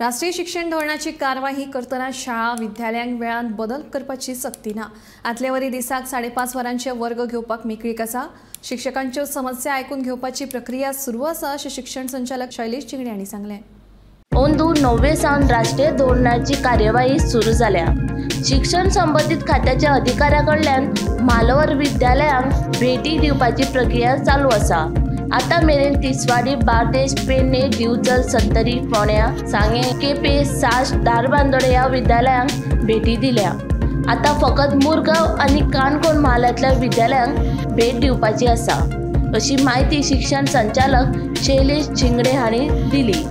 राष्ट्रीय शिक्षण धोरणाची कारवाई करतना शाळा विद्यालयांक वेळान बदल करपाची सक्ती ना। आदले वरी दिसाक 5.5 वरांचे वर्ग घेवपाक मेकळीक आसा। शिक्षकांच्यो समस्या आयकून घेवपाची प्रक्रिया सुरू आसा अशें शिक्षण संचालक शैलेश चिंगडे हांणी सांगलें। ओंदू 9 सावन राष्ट्रीय धोरणाची कार्यवाही सुरू जाल्या। शिक्षण संबंधित खात्याच्या अधिकाऱ्याकडल्यान म्हालवर विद्यालयांक भेटी दिवपाची प्रक्रिया चालू आसा। आता मेरेन तिसवाडी, बार्देश, पेडणे, दिवचल, सत्तरी, फोंड्या, सांगे, केपे, साश्ट, धारबांदोडे ह्या विद्यालयांक भेटी दिल्या। आता फकत मुरगांव आणि काणकोण म्हालांतल्या विद्यालयांक भेट दिवपाची आसा अशी माहिती शिक्षण संचालक शैलेश चिंगडे हांणी दिली।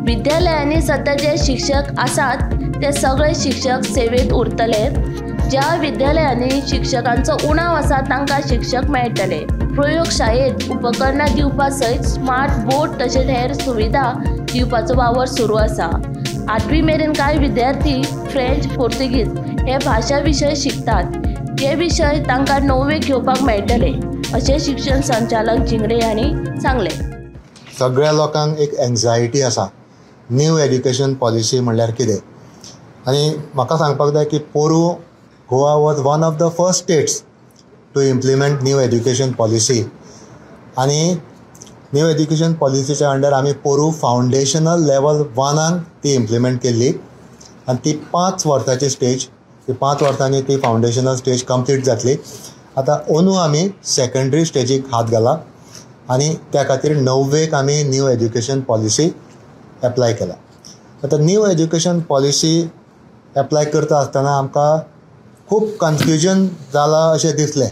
विद्यालयांनी सध्या जे शिक्षक आसात ते सगळे शिक्षक सेवेत उरतले। ज्या विद्यालयांनी शिक्षकांचो उणाव आसा तांकां शिक्षक मेळटले। प्रयोगशाळेत उपकरणां दिवपा सयत स्मार्ट बोर्ड तशेंच हेर सुविधा दिवपाचो वावर सुरू आसा। 8वी मेरेन कांय विद्यार्थी फ्रेंच, पोर्तुगीज हे भाशा विशय शिकतात। हे विशय तांकां 9वेक घेवपाक मेळटले अशें शिक्षण संचालक चिंगडे हांणी सांगलें। सगळ्या लोकांक एक एंजायटी आसा न्यू एड्युकेशन पॉलिसी म्हणल्यार कितें, आनी म्हाका सांगपाक जाय की पोरू Goa was one of the first states to implement new education policy. आणि न्यू एड्युकेशन पॉलिसीच्या अंडर आमी पोरू फावंडेशनल लेवल 1 ती इम्प्लिमेंट केल्ली आनी ती 5 वर्साची स्टेज, ती 5 वर्सांनी ती फावंडेशनल स्टेज कंप्लीट जातली। आतां अंदू आमी सेकंडरी स्टेजीक हात घाला आनी त्या खातीर 9वेक आमी न्यू एड्युकेशन पॉलिसी एप्लाय केला। आतां न्यू एड्युकेशन पॉलिसी एप्लाय करता आसतना आमकां खूब कन्फ्युजन जालां अशें दिसलें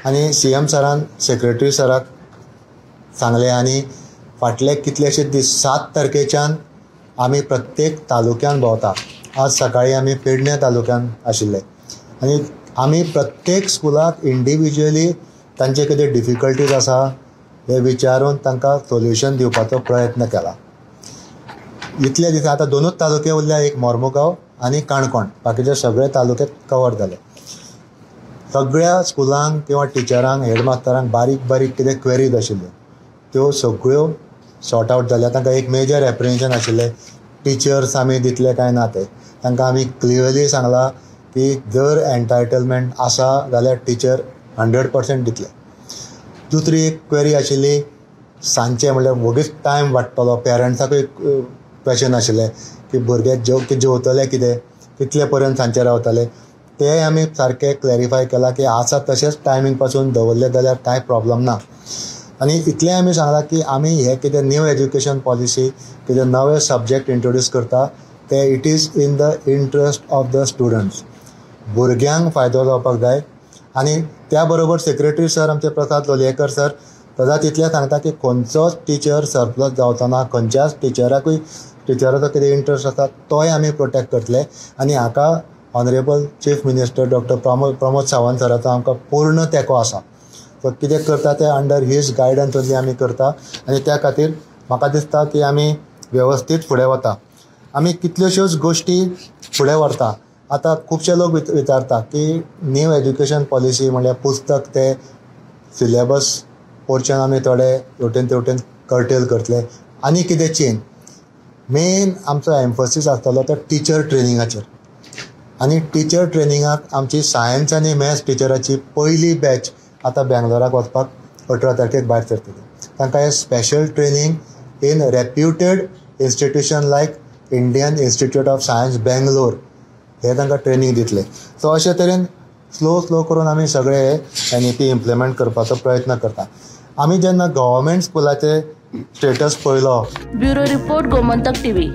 आनी CM सरान सेक्रेटरी सराक सांगलें आनी फाटले कितलेशेच दीस 7 तारखेच्यान आमी प्रत्येक तालुक्यान भोंवता। आज सकाळी आमी पेडणे तालुक्यान आशिल्ले आनी आमी प्रत्येक स्कुलाक इंडिविज्युअली तांचे कितें डिफिकल्टीज आसा हे विचारून तांकां सोल्युशन दिवपाचो प्रयत्न केला। इतले दीस आतां 2च तालुके उरल्या, एक मोर्मुगांव आनी काणकोण, बाकीचे सगळे तालुके कवर जाले। सगळ्या स्कुलांक किंवा टिचरांक, हेडमास्टरांक बारीक बारीक कितें क्वेरीज आशिल्ल्यो त्यो सगळ्यो सॉर्ट आवट जाल्या। तांकां एक मेजर एप्रिहेन्शन आशिल्लें, टिचर्स आमी दितले काय ना ते। तांकां आमी क्लियरली सांगलां की जर एन्टायटलमेंट आसा जाल्यार टिचर 100% दितले। दुसरी एक क्वेरी आशिल्ली सांजचे, म्हणल्यार वगीच टायम वाडटलो, पेरंट्साकूय क्वेशन आशिल्लें की भुरगे जेवतले कितें, कितले पर्यंत सांजचे रावतले, ते आमी सारके क्लॅरिफाय केला की आसा तशेंच टायमींग पासून दवरले जाल्यार कांय प्रॉब्लम ना। आनी इतलें आमी सांगलां की आमी हे कितें न्यू एड्युकेशन पॉलिसी कितें नवे सब्जेक्ट इंट्रोड्यूस करता ते it is in the interest of the students, भुरग्यांक फायदो जावपाक जाय। आनी त्या बरोबर सेक्रेटरी सर आमचे प्रसाद लोलयेकर सर सदांच इतलें सांगता की खंयचोच टिचर सरप्लस जावचो ना, खंयच्याच टिचराचो कितें इंट्रस्ट आसा तोय आमी प्रोटेक्ट करतले। आनी हाका honourable chief minister doctor Pramod Sawant सराचो आमकां पूर्ण तेंको आसा। सो कितें करता ते अंडर हीज गायडन्स ओन्ली आमी करता आनी त्या खातीर म्हाका दिसता की आमी वेवस्थीत फुडें वता। आमी कितल्योश्योच गोश्टी फुडें व्हरता। आतां खुबशे लोक विचारता की न्यू एड्युकेशन पॉलिसी म्हणल्यार पुस्तक ते सिलेबस पोर्शन आमी थोडे हेवटेन तेवटेन कर्टेल करतले आनी कितें चेंज। मेन आमचो एम्फसीस आसतलो तो टिचर ट्रेनिंगाचेर आनी टिचर ट्रेनिंगाक आमची सायन्स आनी मॅथ्स टिचराची पयली बॅच आतां बेंगलोराक वचपाक 18 तारखेक भायर सरतली। तांकां हे special training in reputed institution like Indian institute of science Bangalore हे तांकां ट्रेनिंग दितले। सो अशे तरेन स्लो करून आमी सगळे हे NEP इम्प्लिमेंट करपाचो प्रयत्न करता। आमी जेन्ना गव्हर्मेंट स्कुलाचे स्टेटस पळयलो। Bureau report, Gomantak TV।